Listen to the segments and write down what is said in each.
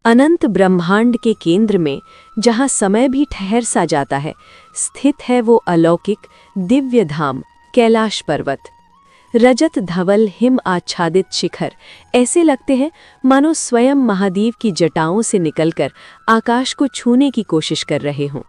अनंत ब्रह्मांड के केंद्र में, जहाँ समय भी ठहर सा जाता है, स्थित है वो अलौकिक दिव्य धाम कैलाश पर्वत। रजत धवल हिम आच्छादित शिखर ऐसे लगते हैं मानो स्वयं महादेव की जटाओं से निकलकर आकाश को छूने की कोशिश कर रहे हों।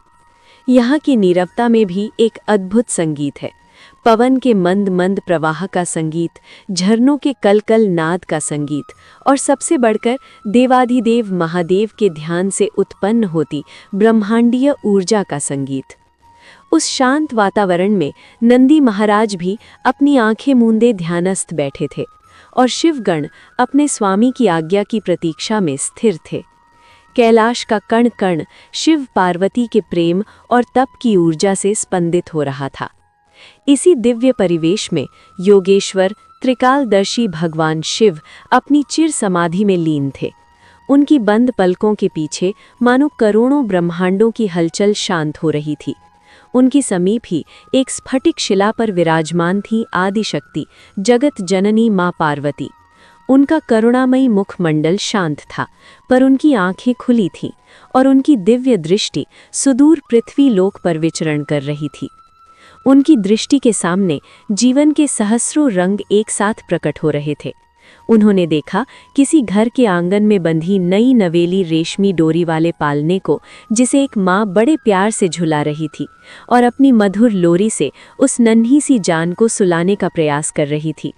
यहाँ की नीरवता में भी एक अद्भुत संगीत है। पवन के मंद मंद प्रवाह का संगीत, झरनों के कलकल नाद का संगीत और सबसे बढ़कर देवाधिदेव महादेव के ध्यान से उत्पन्न होती ब्रह्मांडीय ऊर्जा का संगीत। उस शांत वातावरण में नंदी महाराज भी अपनी आंखें मूंदे ध्यानस्थ बैठे थे और शिवगण अपने स्वामी की आज्ञा की प्रतीक्षा में स्थिर थे। कैलाश का कण कण शिव पार्वती के प्रेम और तप की ऊर्जा से स्पंदित हो रहा था। इसी दिव्य परिवेश में योगेश्वर त्रिकालदर्शी भगवान शिव अपनी चिर समाधि में लीन थे। उनकी बंद पलकों के पीछे मानो करोड़ों ब्रह्मांडों की हलचल शांत हो रही थी। उनकी समीप ही एक स्फटिक शिला पर विराजमान थी आदिशक्ति जगत जननी माँ पार्वती। उनका करुणामयी मुखमंडल शांत था, पर उनकी आंखें खुली थीं और उनकी दिव्य दृष्टि सुदूर पृथ्वी लोक पर विचरण कर रही थी। उनकी दृष्टि के सामने जीवन के सहस्रों रंग एक साथ प्रकट हो रहे थे। उन्होंने देखा किसी घर के आंगन में बंधी नई नवेली रेशमी डोरी वाले पालने को, जिसे एक माँ बड़े प्यार से झुला रही थी और अपनी मधुर लोरी से उस नन्ही सी जान को सुलाने का प्रयास कर रही थी।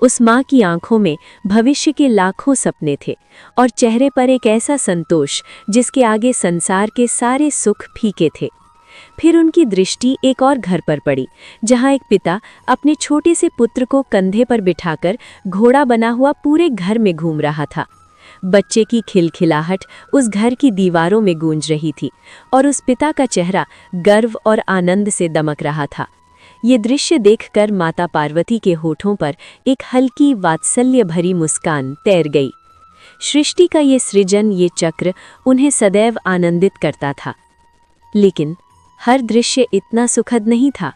उस माँ की आंखों में भविष्य के लाखों सपने थे और चेहरे पर एक ऐसा संतोष जिसके आगे संसार के सारे सुख फीके थे। फिर उनकी दृष्टि एक और घर पर पड़ी, जहाँ एक पिता अपने छोटे से पुत्र को कंधे पर बिठाकर घोड़ा बना हुआ पूरे घर में घूम रहा था। बच्चे की खिलखिलाहट उस घर की दीवारों में गूंज रही थी और उस पिता का चेहरा गर्व और आनंद से दमक रहा था। ये दृश्य देखकर माता पार्वती के होठों पर एक हल्की वात्सल्य भरी मुस्कान तैर गई। सृष्टि का ये सृजन, ये चक्र उन्हें सदैव आनंदित करता था। लेकिन हर दृश्य इतना सुखद नहीं था।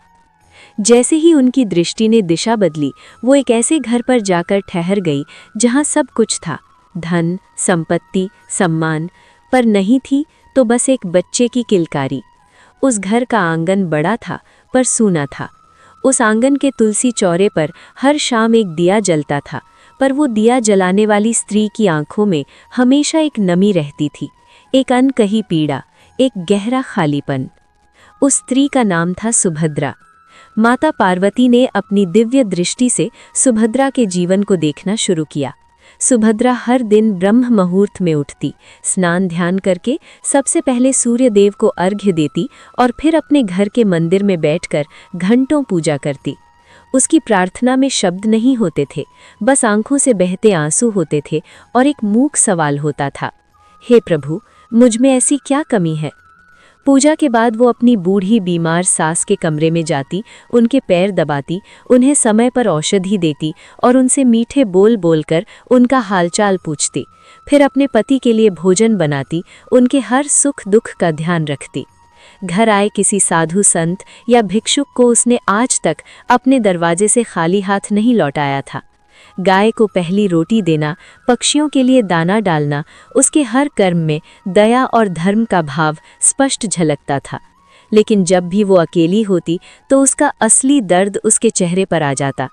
जैसे ही उनकी दृष्टि ने दिशा बदली, वो एक ऐसे घर पर जाकर ठहर गई जहाँ सब कुछ था, धन, संपत्ति, सम्मान, पर नहीं थी तो बस एक बच्चे की किलकारी। उस घर का आंगन बड़ा था पर सूना था। उस आंगन के तुलसी चौरे पर हर शाम एक दिया जलता था, पर वो दिया जलाने वाली स्त्री की आंखों में हमेशा एक नमी रहती थी, एक अनकही पीड़ा, एक गहरा खालीपन। उस स्त्री का नाम था सुभद्रा। माता पार्वती ने अपनी दिव्य दृष्टि से सुभद्रा के जीवन को देखना शुरू किया। सुभद्रा हर दिन ब्रह्म मुहूर्त में उठती, स्नान ध्यान करके सबसे पहले सूर्य देव को अर्घ्य देती और फिर अपने घर के मंदिर में बैठकर घंटों पूजा करती। उसकी प्रार्थना में शब्द नहीं होते थे, बस आंखों से बहते आंसू होते थे और एक मूक सवाल होता था, हे प्रभु, मुझ में ऐसी क्या कमी है। पूजा के बाद वो अपनी बूढ़ी बीमार सास के कमरे में जाती, उनके पैर दबाती, उन्हें समय पर औषधि देती और उनसे मीठे बोल बोलकर उनका हालचाल पूछती। फिर अपने पति के लिए भोजन बनाती, उनके हर सुख दुख का ध्यान रखती। घर आए किसी साधु संत या भिक्षुक को उसने आज तक अपने दरवाजे से खाली हाथ नहीं लौटाया था। गाय को पहली रोटी देना, पक्षियों के लिए दाना डालना, उसके हर कर्म में दया और धर्म का भाव स्पष्ट झलकता था। लेकिन जब भी वो अकेली होती तो उसका असली दर्द उसके चेहरे पर आ जाता।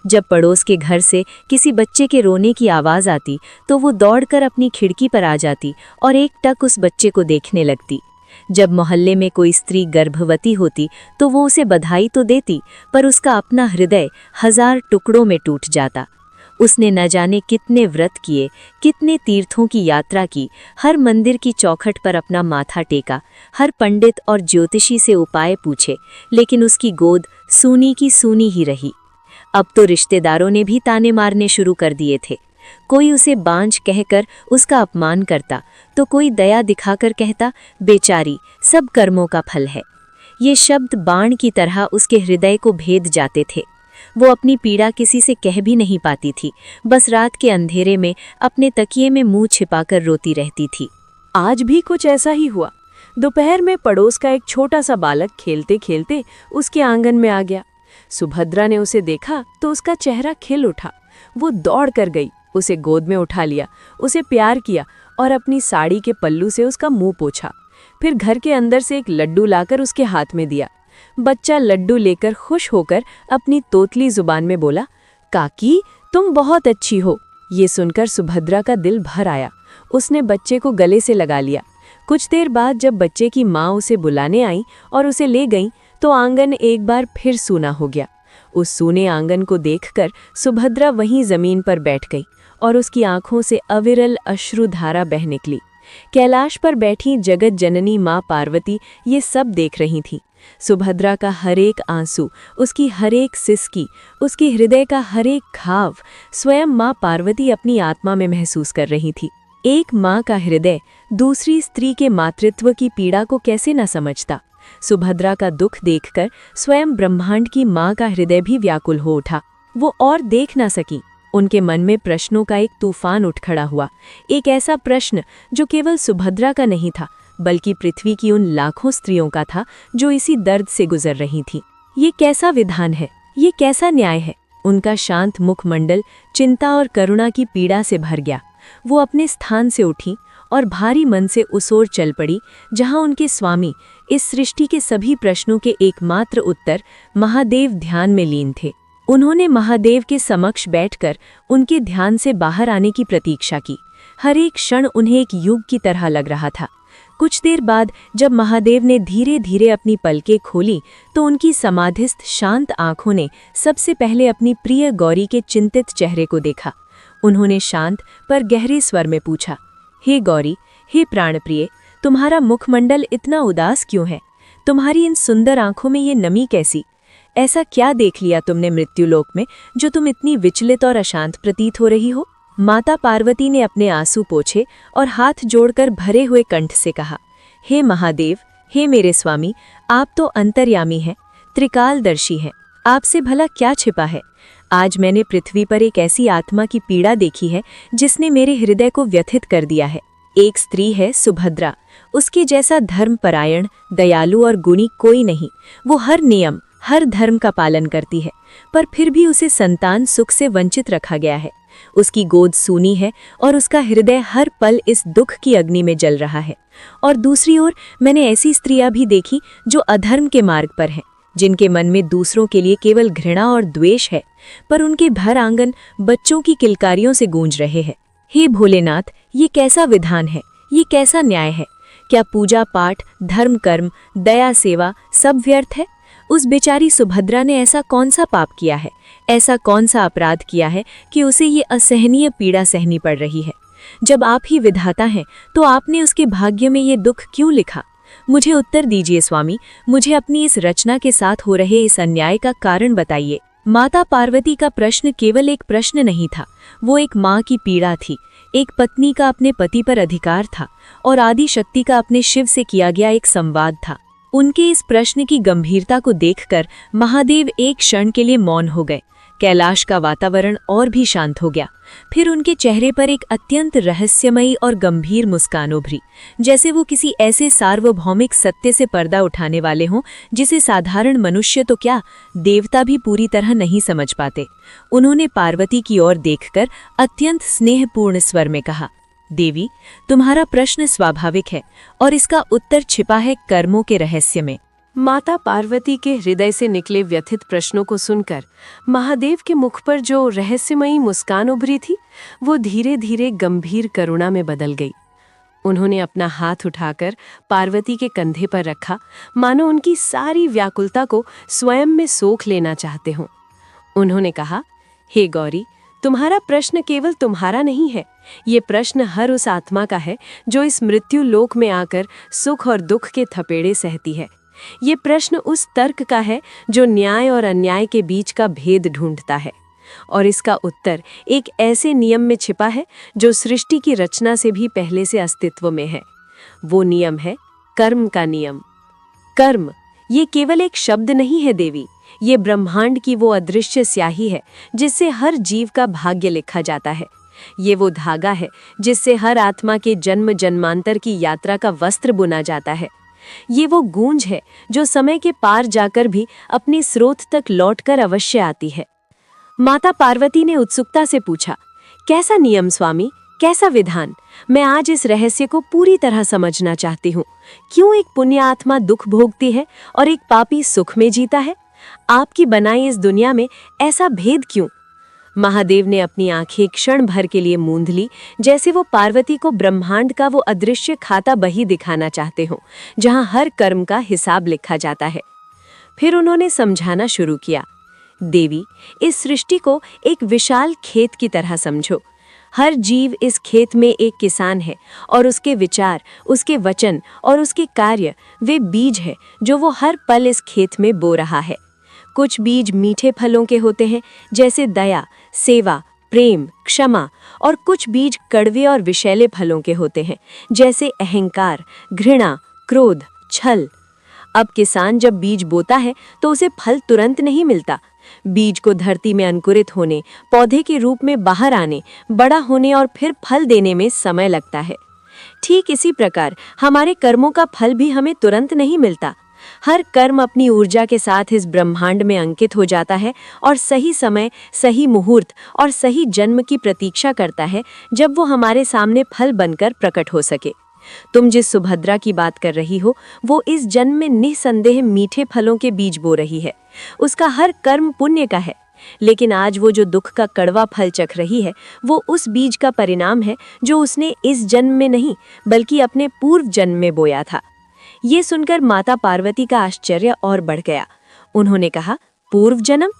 जब पड़ोस के घर से किसी बच्चे के रोने की आवाज़ आती तो वो दौड़कर अपनी खिड़की पर आ जाती और एकटक उस बच्चे को देखने लगती। जब मोहल्ले में कोई स्त्री गर्भवती होती तो वो उसे बधाई तो देती, पर उसका अपना हृदय 1000 टुकड़ों में टूट जाता। उसने न जाने कितने व्रत किए, कितने तीर्थों की यात्रा की, हर मंदिर की चौखट पर अपना माथा टेका, हर पंडित और ज्योतिषी से उपाय पूछे, लेकिन उसकी गोद सूनी की सूनी ही रही। अब तो रिश्तेदारों ने भी ताने मारने शुरू कर दिए थे। कोई उसे बांझ कहकर उसका अपमान करता, तो कोई दया दिखाकर कहता, बेचारी, सब कर्मों का फल है। ये शब्द बाण की तरह उसके हृदय को भेद जाते थे। वो अपनी पीड़ा किसी से कह भी नहीं पाती थी, बस रात के अंधेरे में अपने तकिए में मुंह छिपाकर रोती रहती थी। आज भी कुछ ऐसा ही हुआ। दोपहर में पड़ोस का एक छोटा सा बालक खेलते खेलते उसके आंगन में आ गया। सुभद्रा ने उसे देखा तो उसका चेहरा खिल उठा। वो दौड़ कर गई, उसे गोद में उठा लिया, उसे प्यार किया और अपनी साड़ी के पल्लू से उसका मुंह पोंछा। फिर घर के अंदर से एक लड्डू लाकर उसके हाथ में दिया। बच्चा लड्डू लेकर खुश होकर अपनी तोतली जुबान में बोला, काकी तुम बहुत अच्छी हो। ये सुनकर सुभद्रा का दिल भर आया। उसने बच्चे को गले से लगा लिया। कुछ देर बाद जब बच्चे की माँ उसे बुलाने आई और उसे ले गई तो आंगन एक बार फिर सूना हो गया। उस सूने आंगन को देखकर सुभद्रा वहीं जमीन पर बैठ गई और उसकी आंखों से अविरल अश्रुधारा बह निकली। कैलाश पर बैठी जगत जननी माँ पार्वती ये सब देख रही थीं। सुभद्रा का हरेक आंसू, उसकी हरेक सिसकी, उसके हृदय का हरेक घाव स्वयं माँ पार्वती अपनी आत्मा में महसूस कर रही थी। एक माँ का हृदय दूसरी स्त्री के मातृत्व की पीड़ा को कैसे न समझता। सुभद्रा का दुख देखकर स्वयं ब्रह्मांड की माँ का हृदय भी व्याकुल हो उठा। वो और देख न सकी। उनके मन में प्रश्नों का एक तूफान उठ खड़ा हुआ। एक ऐसा प्रश्न जो केवल सुभद्रा का नहीं था, बल्कि पृथ्वी की उन लाखों स्त्रियों का था जो इसी दर्द से गुजर रही थीं। ये कैसा विधान है? ये कैसा न्याय है? उनका शांत मुखमंडल चिंता और करुणा की पीड़ा से भर गया। वो अपने स्थान से उठी और भारी मन से उस ओर चल पड़ी जहां उनके स्वामी, इस सृष्टि के सभी प्रश्नों के एकमात्र उत्तर महादेव ध्यान में लीन थे। उन्होंने महादेव के समक्ष बैठकर उनके ध्यान से बाहर आने की प्रतीक्षा की। हर एक क्षण उन्हें एक युग की तरह लग रहा था। कुछ देर बाद जब महादेव ने धीरे धीरे अपनी पलकें खोली तो उनकी समाधिस्थ शांत आंखों ने सबसे पहले अपनी प्रिय गौरी के चिंतित चेहरे को देखा। उन्होंने शांत पर गहरे स्वर में पूछा, हे गौरी, हे प्राणप्रिय, तुम्हारा मुखमंडल इतना उदास क्यों है? तुम्हारी इन सुंदर आंखों में ये नमी कैसी? ऐसा क्या देख लिया तुमने मृत्युलोक में जो तुम इतनी विचलित और अशांत प्रतीत हो रही हो? माता पार्वती ने अपने आंसू पोंछे और हाथ जोड़कर भरे हुए कंठ से कहा, हे महादेव, हे मेरे स्वामी, आप तो अंतर्यामी हैं, त्रिकालदर्शी हैं। आपसे भला क्या छिपा है? आज मैंने पृथ्वी पर एक ऐसी आत्मा की पीड़ा देखी है जिसने मेरे हृदय को व्यथित कर दिया है। एक स्त्री है सुभद्रा। उसके जैसा धर्मपरायण, दयालु और गुणी कोई नहीं। वो हर नियम, हर धर्म का पालन करती है, पर फिर भी उसे संतान सुख से वंचित रखा गया है। उसकी गोद सूनी है और उसका हृदय हर पल इस दुख की अग्नि में जल रहा है। और दूसरी ओर मैंने ऐसी स्त्रियां भी देखी जो अधर्म के मार्ग पर हैं, जिनके मन में दूसरों के लिए केवल घृणा और द्वेष है, पर उनके भर आंगन बच्चों की किलकारियों से गूंज रहे हैं। हे भोलेनाथ, ये कैसा विधान है? ये कैसा न्याय है? क्या पूजा पाठ, धर्म कर्म, दया सेवा सब व्यर्थ है? उस बेचारी सुभद्रा ने ऐसा कौन सा पाप किया है, ऐसा कौन सा अपराध किया है कि उसे ये असहनीय पीड़ा सहनी पड़ रही है? जब आप ही विधाता हैं तो आपने उसके भाग्य में ये दुख क्यों लिखा? मुझे उत्तर दीजिए स्वामी, मुझे अपनी इस रचना के साथ हो रहे इस अन्याय का कारण बताइए। माता पार्वती का प्रश्न केवल एक प्रश्न नहीं था, वो एक माँ की पीड़ा थी, एक पत्नी का अपने पति पर अधिकार था और आदि शक्ति का अपने शिव से किया गया एक संवाद था। उनके इस प्रश्न की गंभीरता को देखकर महादेव एक क्षण के लिए मौन हो गए। कैलाश का वातावरण और भी शांत हो गया। फिर उनके चेहरे पर एक अत्यंत रहस्यमयी और गंभीर मुस्कान उभरी, जैसे वो किसी ऐसे सार्वभौमिक सत्य से पर्दा उठाने वाले हों जिसे साधारण मनुष्य तो क्या, देवता भी पूरी तरह नहीं समझ पाते। उन्होंने पार्वती की ओर देखकर अत्यंत स्नेहपूर्ण स्वर में कहा, देवी, तुम्हारा प्रश्न स्वाभाविक है और इसका उत्तर छिपा है कर्मों के रहस्य में। माता पार्वती के हृदय से निकले व्यथित प्रश्नों को सुनकर महादेव के मुख पर जो रहस्यमयी मुस्कान उभरी थी, वो धीरे धीरे गंभीर करुणा में बदल गई। उन्होंने अपना हाथ उठाकर पार्वती के कंधे पर रखा, मानो उनकी सारी व्याकुलता को स्वयं में सोख लेना चाहते हों। उन्होंने कहा, हे गौरी, तुम्हारा प्रश्न केवल तुम्हारा नहीं है, ये प्रश्न हर उस आत्मा का है जो इस मृत्यु लोक में आकर सुख और दुख के थपेड़े सहती है। ये प्रश्न उस तर्क का है जो न्याय और अन्याय के बीच का भेद ढूंढता है, और इसका उत्तर एक ऐसे नियम में छिपा है जो सृष्टि की रचना से भी पहले से अस्तित्व में है। वो नियम है कर्म का नियम। कर्म, ये केवल एक शब्द नहीं है देवी, ये ब्रह्मांड की वो अदृश्य स्याही है जिससे हर जीव का भाग्य लिखा जाता है। ये वो धागा है जिससे हर आत्मा के जन्म जन्मांतर की यात्रा का वस्त्र बुना जाता है। ये वो गूंज है जो समय के पार जाकर भी अपने स्रोत तक लौटकर अवश्य आती है। माता पार्वती ने उत्सुकता से पूछा, कैसा नियम स्वामी, कैसा विधान! मैं आज इस रहस्य को पूरी तरह समझना चाहती हूँ। क्यों एक पुण्य आत्मा दुख भोगती है और एक पापी सुख में जीता है? आपकी बनाई इस दुनिया में ऐसा भेद क्यों? महादेव ने अपनी आंखें क्षण भर के लिए मूंद ली, जैसे वो पार्वती को ब्रह्मांड का वो अदृश्य खाता बही दिखाना चाहते हो, जहां हर कर्म का हिसाब लिखा जाता है। फिर उन्होंने समझाना शुरू किया, देवी, इस सृष्टि को एक विशाल खेत की तरह समझो। हर जीव इस खेत में एक किसान है और उसके विचार, उसके वचन और उसके कार्य वे बीज है जो वो हर पल इस खेत में बो रहा है। कुछ बीज मीठे फलों के होते हैं, जैसे दया, सेवा, प्रेम, क्षमा, और कुछ बीज कड़वे और विषैले फलों के होते हैं, जैसे अहंकार, घृणा, क्रोध, छल। अब किसान जब बीज बोता है तो उसे फल तुरंत नहीं मिलता। बीज को धरती में अंकुरित होने, पौधे के रूप में बाहर आने, बड़ा होने और फिर फल देने में समय लगता है। ठीक इसी प्रकार हमारे कर्मों का फल भी हमें तुरंत नहीं मिलता। हर कर्म अपनी ऊर्जा के साथ इस ब्रह्मांड में अंकित हो जाता है और सही समय, सही मुहूर्त और सही जन्म की प्रतीक्षा करता है, जब वो हमारे सामने फल बनकर प्रकट हो सके। तुम जिस सुभद्रा की बात कर रही हो, वो इस जन्म में निसंदेह मीठे फलों के बीज बो रही है। उसका हर कर्म पुण्य का है, लेकिन आज वो जो दुख का कड़वा फल चख रही है, वो उस बीज का परिणाम है जो उसने इस जन्म में नहीं बल्कि अपने पूर्व जन्म में बोया था। ये सुनकर माता पार्वती का आश्चर्य और बढ़ गया। उन्होंने कहा, पूर्व जन्म?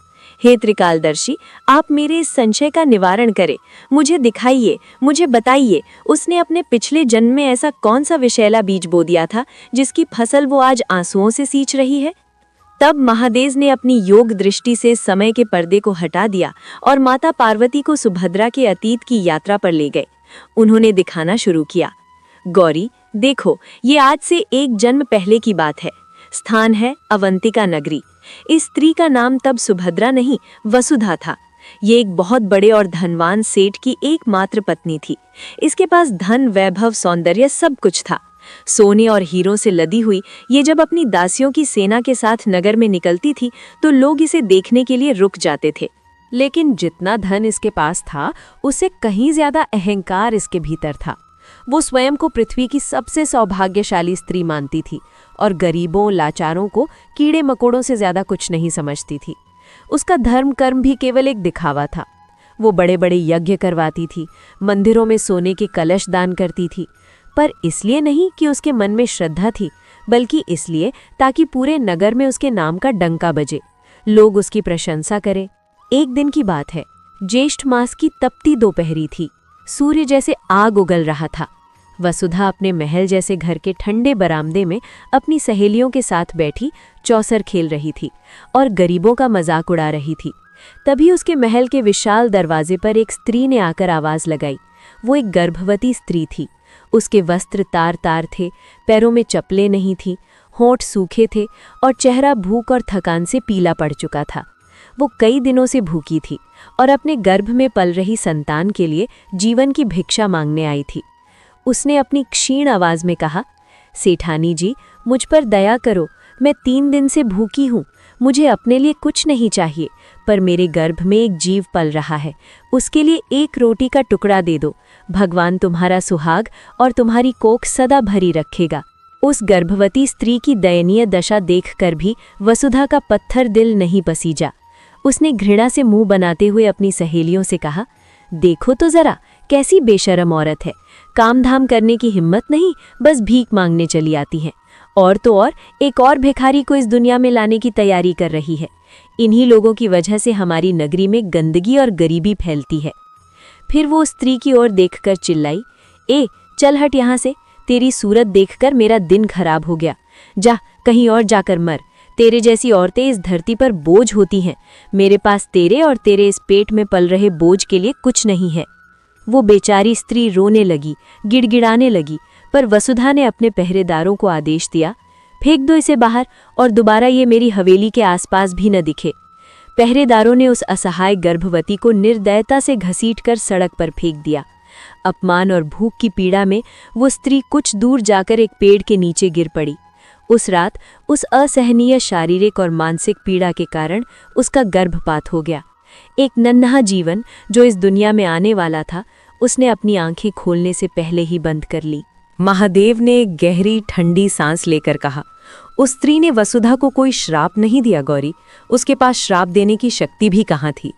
हे त्रिकालदर्शी, आप मेरे इस संशय का निवारण करें। मुझे दिखाइए, मुझे बताइए, उसने अपने पिछले जन्म में ऐसा कौन सा विषैला बीज बो दिया था जिसकी फसल वो आज आंसुओं से सींच रही है? तब महादेव ने अपनी योग दृष्टि से समय के पर्दे को हटा दिया और माता पार्वती को सुभद्रा के अतीत की यात्रा पर ले गए। उन्होंने दिखाना शुरू किया, गौरी देखो, ये आज से एक जन्म पहले की बात है। स्थान है अवंतिका नगरी। इस स्त्री का नाम तब सुभद्रा नहीं, वसुधा था। ये एक बहुत बड़े और धनवान सेठ की एकमात्र पत्नी थी। इसके पास धन, वैभव, सौंदर्य सब कुछ था। सोने और हीरों से लदी हुई ये जब अपनी दासियों की सेना के साथ नगर में निकलती थी तो लोग इसे देखने के लिए रुक जाते थे। लेकिन जितना धन इसके पास था, उससे कहीं ज्यादा अहंकार इसके भीतर था। वो स्वयं को पृथ्वी की सबसे सौभाग्यशाली स्त्री मानती थी और गरीबों, लाचारों को कीड़े मकोड़ों से ज्यादा कुछ नहीं समझती थी। उसका धर्म कर्म भी केवल एक दिखावा था। वो बड़े बड़े यज्ञ करवाती थी, मंदिरों में सोने के कलश दान करती थी, पर इसलिए नहीं कि उसके मन में श्रद्धा थी, बल्कि इसलिए ताकि पूरे नगर में उसके नाम का डंका बजे, लोग उसकी प्रशंसा करें। एक दिन की बात है, ज्येष्ठ मास की तपती दोपहरी थी। सूर्य जैसे आग उगल रहा था। वसुधा अपने महल जैसे घर के ठंडे बरामदे में अपनी सहेलियों के साथ बैठी चौसर खेल रही थी और गरीबों का मजाक उड़ा रही थी। तभी उसके महल के विशाल दरवाजे पर एक स्त्री ने आकर आवाज लगाई। वो एक गर्भवती स्त्री थी। उसके वस्त्र तार तार थे, पैरों में चप्पलें नहीं थी, होंठ सूखे थे और चेहरा भूख और थकान से पीला पड़ चुका था। वो कई दिनों से भूखी थी और अपने गर्भ में पल रही संतान के लिए जीवन की भिक्षा मांगने आई थी। उसने अपनी क्षीण आवाज में कहा, सेठानी जी, मुझ पर दया करो। मैं 3 दिन से भूखी हूँ। मुझे अपने लिए कुछ नहीं चाहिए, पर मेरे गर्भ में एक जीव पल रहा है। उसके लिए एक रोटी का टुकड़ा दे दो। भगवान तुम्हारा सुहाग और तुम्हारी कोख सदा भरी रखेगा। उस गर्भवती स्त्री की दयनीय दशा देखकर भी वसुधा का पत्थर दिल नहीं पसीजा। उसने घृणा से मुंह बनाते हुए अपनी सहेलियों से कहा, देखो तो जरा, कैसी बेशरम औरत है। काम धाम करने की हिम्मत नहीं, बस भीख मांगने चली आती है। और तो और एक और भिखारी को इस दुनिया में लाने की तैयारी कर रही है। इन्हीं लोगों की वजह से हमारी नगरी में गंदगी और गरीबी फैलती है। फिर वो स्त्री की ओर देखकर चिल्लाई, ए चल हट यहाँ से। तेरी सूरत देखकर मेरा दिन खराब हो गया। जा कहीं और जाकर मर। तेरे जैसी औरतें इस धरती पर बोझ होती हैं। मेरे पास तेरे और तेरे इस पेट में पल रहे बोझ के लिए कुछ नहीं है। वो बेचारी स्त्री रोने लगी, गिड़गिड़ाने लगी, पर वसुधा ने अपने पहरेदारों को आदेश दिया, फेंक दो इसे बाहर और दोबारा ये मेरी हवेली के आसपास भी न दिखे। पहरेदारों ने उस असहाय गर्भवती को निर्दयता से घसीटकर सड़क पर फेंक दिया। अपमान और भूख की पीड़ा में वो स्त्री कुछ दूर जाकर एक पेड़ के नीचे गिर पड़ी। उस रात उस असहनीय शारीरिक और मानसिक पीड़ा के कारण उसका गर्भपात हो गया। एक नन्हा जीवन जो इस दुनिया में आने वाला था, उसने अपनी आंखें खोलने से पहले ही बंद कर ली। महादेव ने एक गहरी ठंडी सांस लेकर कहा, उस स्त्री ने वसुधा को कोई श्राप नहीं दिया गौरी, उसके पास श्राप देने की शक्ति भी कहाँ थी।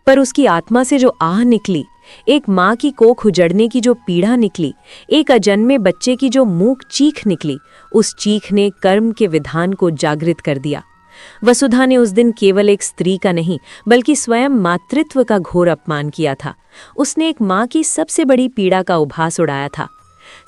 पर उसकी आत्मा से जो आह निकली, एक माँ की कोख उजड़ने की जो पीड़ा निकली, एक अजन्मे बच्चे की जो मूक चीख निकली, उस चीख ने कर्म के विधान को जागृत कर दिया। वसुधा ने उस दिन केवल एक स्त्री का नहीं बल्कि स्वयं मातृत्व का घोर अपमान किया था। उसने एक माँ की सबसे बड़ी पीड़ा का उभास उड़ाया था।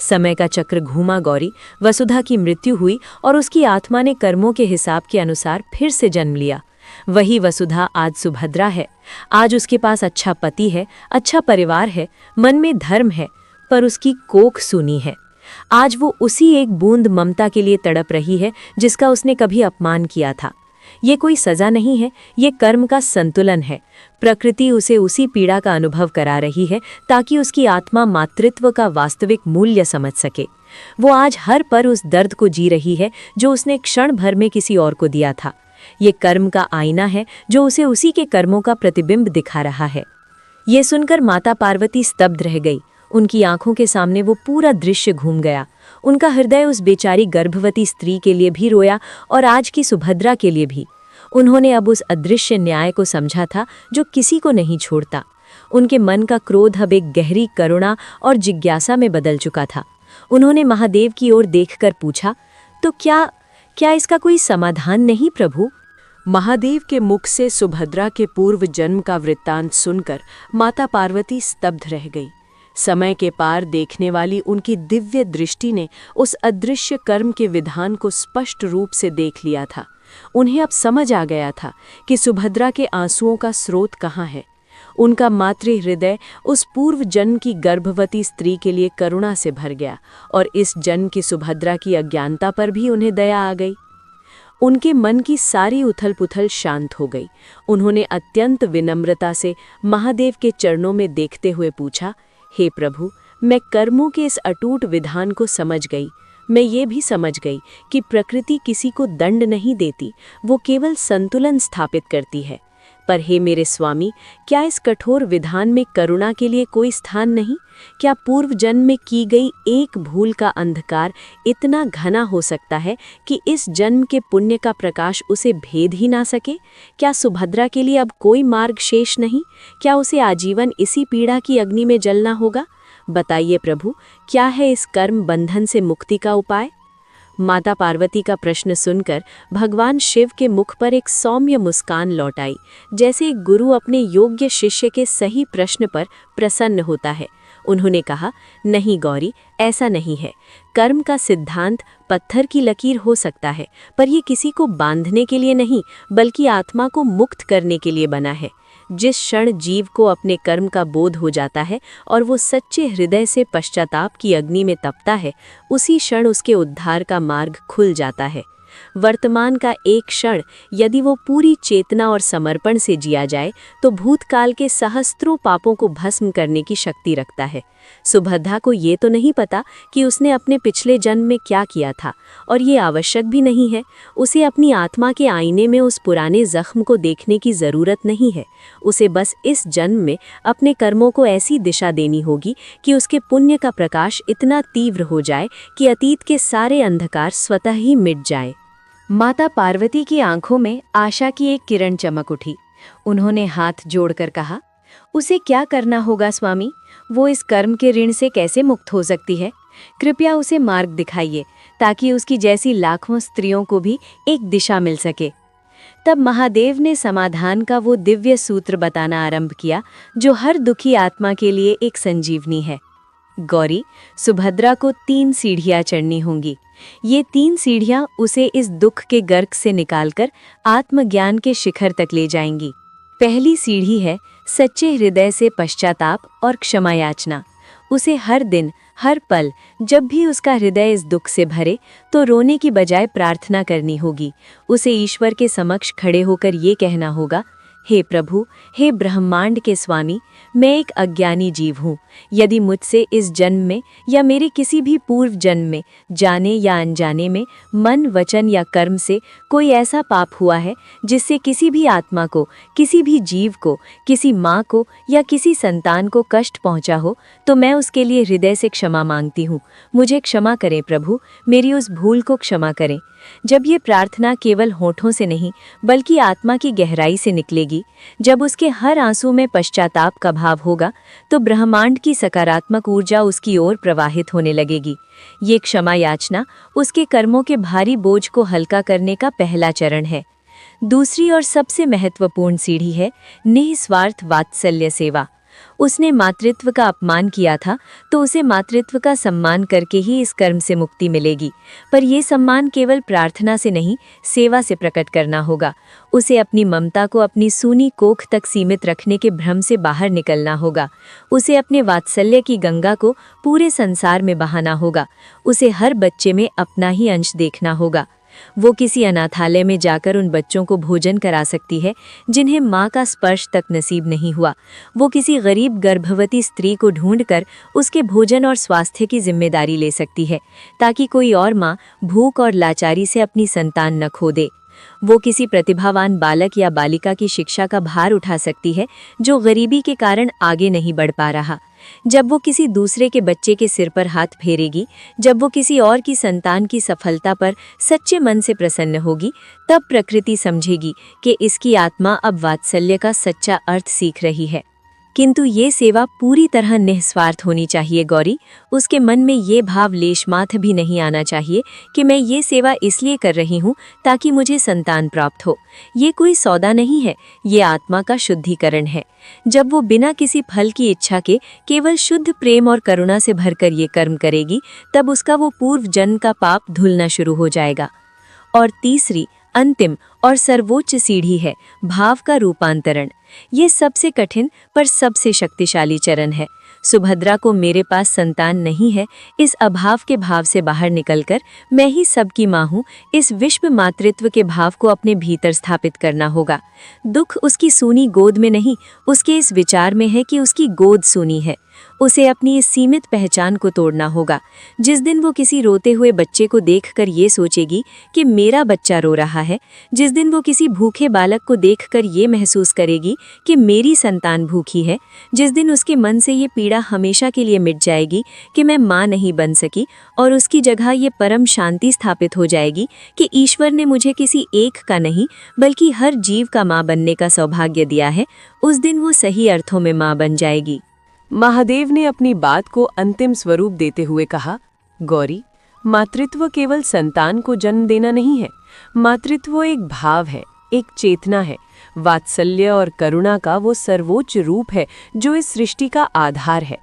समय का चक्र घूमा गौरी, वसुधा की मृत्यु हुई और उसकी आत्मा ने कर्मों के हिसाब के अनुसार फिर से जन्म लिया। वही वसुधा आज सुभद्रा है। आज उसके पास अच्छा पति है, अच्छा परिवार है, मन में धर्म है, पर उसकी कोख सूनी है। आज वो उसी एक बूंद ममता के लिए तड़प रही है जिसका उसने कभी अपमान किया था। ये कोई सजा नहीं है, ये कर्म का संतुलन है। प्रकृति उसे उसी पीड़ा का अनुभव करा रही है ताकि उसकी आत्मा मातृत्व का वास्तविक मूल्य समझ सके। वो आज हर पल उस दर्द को जी रही है जो उसने क्षण भर में किसी और को दिया था। ये कर्म का आईना है जो उसे उसी के कर्मों का प्रतिबिंब दिखा रहा है। ये सुनकर माता पार्वती स्तब्ध रह गई। उनकी आंखों के सामने वो पूरा दृश्य घूम गया। उनका हृदय उस बेचारी गर्भवती स्त्री के लिए भी रोया और आज की सुभद्रा के लिए भी। उन्होंने अब उस अदृश्य न्याय को समझा था जो किसी को नहीं छोड़ता। उनके मन का क्रोध अब एक गहरी करुणा और जिज्ञासा में बदल चुका था। उन्होंने महादेव की ओर देखकर पूछा, तो क्या इसका कोई समाधान नहीं प्रभु? महादेव के मुख से सुभद्रा के पूर्व जन्म का वृत्तांत सुनकर माता पार्वती स्तब्ध रह गई। समय के पार देखने वाली उनकी दिव्य दृष्टि ने उस अदृश्य कर्म के विधान को स्पष्ट रूप से देख लिया था। उन्हें अब समझ आ गया था कि सुभद्रा के आंसुओं का स्रोत कहाँ है। उनका मातृ हृदय उस पूर्व जन्म की गर्भवती स्त्री के लिए करुणा से भर गया और इस जन्म की सुभद्रा की अज्ञानता पर भी उन्हें दया आ गई। उनके मन की सारी उथल पुथल शांत हो गई। उन्होंने अत्यंत विनम्रता से महादेव के चरणों में देखते हुए पूछा, हे प्रभु, मैं कर्मों के इस अटूट विधान को समझ गई। मैं ये भी समझ गई कि प्रकृति किसी को दंड नहीं देती, वो केवल संतुलन स्थापित करती है। पर हे मेरे स्वामी, क्या इस कठोर विधान में करुणा के लिए कोई स्थान नहीं? क्या पूर्व जन्म में की गई एक भूल का अंधकार इतना घना हो सकता है कि इस जन्म के पुण्य का प्रकाश उसे भेद ही ना सके? क्या सुभद्रा के लिए अब कोई मार्ग शेष नहीं? क्या उसे आजीवन इसी पीड़ा की अग्नि में जलना होगा? बताइए प्रभु, क्या है इस कर्म बंधन से मुक्ति का उपाय? माता पार्वती का प्रश्न सुनकर भगवान शिव के मुख पर एक सौम्य मुस्कान लौट आई, जैसे एक गुरु अपने योग्य शिष्य के सही प्रश्न पर प्रसन्न होता है। उन्होंने कहा, नहीं गौरी, ऐसा नहीं है। कर्म का सिद्धांत पत्थर की लकीर हो सकता है, पर यह किसी को बांधने के लिए नहीं बल्कि आत्मा को मुक्त करने के लिए बना है। जिस क्षण जीव को अपने कर्म का बोध हो जाता है और वो सच्चे हृदय से पश्चाताप की अग्नि में तपता है, उसी क्षण उसके उद्धार का मार्ग खुल जाता है। वर्तमान का एक क्षण यदि वो पूरी चेतना और समर्पण से जिया जाए तो भूतकाल के सहस्त्रों पापों को भस्म करने की शक्ति रखता है। सुभद्रा को ये तो नहीं पता कि उसने अपने पिछले जन्म में क्या किया था, और ये आवश्यक भी नहीं है। उसे अपनी आत्मा के आईने में उस पुराने जख्म को देखने की ज़रूरत नहीं है। उसे बस इस जन्म में अपने कर्मों को ऐसी दिशा देनी होगी कि उसके पुण्य का प्रकाश इतना तीव्र हो जाए कि अतीत के सारे अंधकार स्वतः ही मिट जाए। माता पार्वती की आंखों में आशा की एक किरण चमक उठी। उन्होंने हाथ जोड़कर कहा, उसे क्या करना होगा स्वामी? वो इस कर्म के ऋण से कैसे मुक्त हो सकती है? कृपया उसे मार्ग दिखाइए ताकि उसकी जैसी लाखों स्त्रियों को भी एक दिशा मिल सके। तब महादेव ने समाधान का वो दिव्य सूत्र बताना आरंभ किया जो हर दुखी आत्मा के लिए एक संजीवनी है। गौरी, सुभद्रा को 3 सीढ़ियां चढ़नी होंगी। ये 3 सीढ़ियां उसे इस दुख के गर्क से निकालकर आत्मज्ञान के शिखर तक ले जाएंगी। पहली सीढ़ी है सच्चे हृदय से पश्चाताप और क्षमा याचना। उसे हर दिन, हर पल जब भी उसका हृदय इस दुख से भरे तो रोने की बजाय प्रार्थना करनी होगी। उसे ईश्वर के समक्ष खड़े होकर ये कहना होगा, हे प्रभु, हे ब्रह्मांड के स्वामी, मैं एक अज्ञानी जीव हूँ। यदि मुझसे इस जन्म में या मेरे किसी भी पूर्व जन्म में जाने या अनजाने में मन, वचन या कर्म से कोई ऐसा पाप हुआ है जिससे किसी भी आत्मा को, किसी भी जीव को, किसी माँ को या किसी संतान को कष्ट पहुँचा हो, तो मैं उसके लिए हृदय से क्षमा मांगती हूँ। मुझे क्षमा करें प्रभु, मेरी उस भूल को क्षमा करें। जब ये प्रार्थना केवल होठों से नहीं बल्कि आत्मा की गहराई से निकलेगी, जब उसके हर आंसू में पश्चाताप का भाव होगा, तो ब्रह्मांड की सकारात्मक ऊर्जा उसकी ओर प्रवाहित होने लगेगी। ये क्षमा याचना उसके कर्मों के भारी बोझ को हल्का करने का पहला चरण है। दूसरी और सबसे महत्वपूर्ण सीढ़ी है निस्वार्थ वात्सल्य सेवा। उसने मातृत्व का अपमान किया था, तो उसे मातृत्व का सम्मान करके ही इस कर्म से मुक्ति मिलेगी। पर यह सम्मान केवल प्रार्थना से नहीं, सेवा से प्रकट करना होगा। उसे अपनी ममता को अपनी सूनी कोख तक सीमित रखने के भ्रम से बाहर निकलना होगा। उसे अपने वात्सल्य की गंगा को पूरे संसार में बहाना होगा। उसे हर बच्चे में अपना ही अंश देखना होगा। वो किसी अनाथालय में जाकर उन बच्चों को भोजन करा सकती है जिन्हें माँ का स्पर्श तक नसीब नहीं हुआ। वो किसी गरीब गर्भवती स्त्री को ढूंढकर उसके भोजन और स्वास्थ्य की जिम्मेदारी ले सकती है, ताकि कोई और माँ भूख और लाचारी से अपनी संतान न खो दे। वो किसी प्रतिभावान बालक या बालिका की शिक्षा का भार उठा सकती है जो गरीबी के कारण आगे नहीं बढ़ पा रहा। जब वो किसी दूसरे के बच्चे के सिर पर हाथ फेरेगी, जब वो किसी और की संतान की सफलता पर सच्चे मन से प्रसन्न होगी, तब प्रकृति समझेगी कि इसकी आत्मा अब वात्सल्य का सच्चा अर्थ सीख रही है। किंतु ये सेवा पूरी तरह निस्वार्थ होनी चाहिए गौरी। उसके मन में ये भाव लेशमात्र भी नहीं आना चाहिए कि मैं ये सेवा इसलिए कर रही हूँ ताकि मुझे संतान प्राप्त हो। ये कोई सौदा नहीं है, ये आत्मा का शुद्धिकरण है। जब वो बिना किसी फल की इच्छा के केवल शुद्ध प्रेम और करुणा से भरकर ये कर्म करेगी, तब उसका वो पूर्व जन्म का पाप धुलना शुरू हो जाएगा। और तीसरी, अंतिम और सर्वोच्च सीढ़ी है भाव का रूपांतरण। ये सबसे कठिन पर सबसे शक्तिशाली चरण है। सुभद्रा को मेरे पास संतान नहीं है, इस अभाव के भाव से बाहर निकलकर मैं ही सबकी माँ हूँ, इस विश्व मातृत्व के भाव को अपने भीतर स्थापित करना होगा। दुख उसकी सूनी गोद में नहीं, उसके इस विचार में है कि उसकी गोद सूनी है। उसे अपनी इस सीमित पहचान को तोड़ना होगा। जिस दिन वो किसी रोते हुए बच्चे को देखकर ये सोचेगी कि मेरा बच्चा रो रहा है, जिस दिन वो किसी भूखे बालक को देखकर ये महसूस करेगी कि मेरी संतान भूखी है, जिस दिन उसके मन से ये पीड़ा हमेशा के लिए मिट जाएगी कि मैं माँ नहीं बन सकी और उसकी जगह ये परम शांति स्थापित हो जाएगी कि ईश्वर ने मुझे किसी एक का नहीं बल्कि हर जीव का माँ बनने का सौभाग्य दिया है, उस दिन वो सही अर्थों में माँ बन जाएगी। महादेव ने अपनी बात को अंतिम स्वरूप देते हुए कहा, गौरी, मातृत्व केवल संतान को जन्म देना नहीं है। मातृत्व एक भाव है, एक चेतना है। वात्सल्य और करुणा का वो सर्वोच्च रूप है जो इस सृष्टि का आधार है।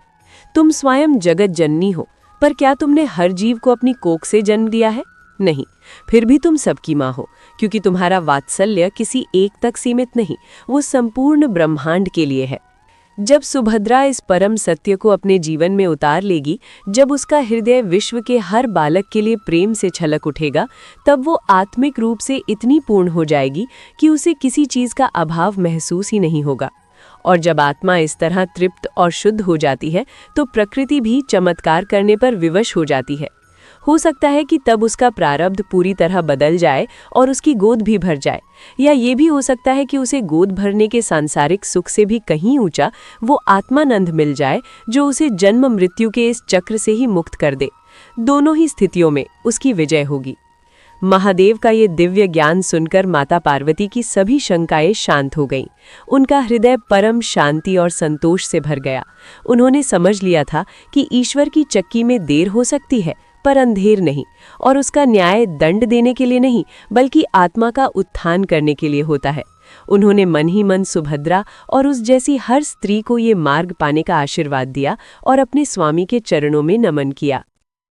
तुम स्वयं जगत जननी हो, पर क्या तुमने हर जीव को अपनी कोख से जन्म दिया है? नहीं। फिर भी तुम सबकी माँ हो, क्योंकि तुम्हारा वात्सल्य किसी एक तक सीमित नहीं, वो संपूर्ण ब्रह्मांड के लिए है। जब सुभद्रा इस परम सत्य को अपने जीवन में उतार लेगी, जब उसका हृदय विश्व के हर बालक के लिए प्रेम से छलक उठेगा, तब वो आत्मिक रूप से इतनी पूर्ण हो जाएगी कि उसे किसी चीज का अभाव महसूस ही नहीं होगा। और जब आत्मा इस तरह तृप्त और शुद्ध हो जाती है, तो प्रकृति भी चमत्कार करने पर विवश हो जाती है। हो सकता है कि तब उसका प्रारब्ध पूरी तरह बदल जाए और उसकी गोद भी भर जाए, या ये भी हो सकता है कि उसे गोद भरने के सांसारिक सुख से भी कहीं ऊंचा वो आत्मानंद मिल जाए जो उसे जन्म मृत्यु के इस चक्र से ही मुक्त कर दे। दोनों ही स्थितियों में उसकी विजय होगी। महादेव का ये दिव्य ज्ञान सुनकर माता पार्वती की सभी शंकाएं शांत हो गईं। उनका हृदय परम शांति और संतोष से भर गया। उन्होंने समझ लिया था कि ईश्वर की चक्की में देर हो सकती है, पर अंधेर नहीं, और उसका न्याय दंड देने के लिए नहीं बल्कि आत्मा का उत्थान करने के लिए होता है। उन्होंने मन ही मन सुभद्रा और उस जैसी हर स्त्री को ये मार्ग पाने का आशीर्वाद दिया और अपने स्वामी के चरणों में नमन किया।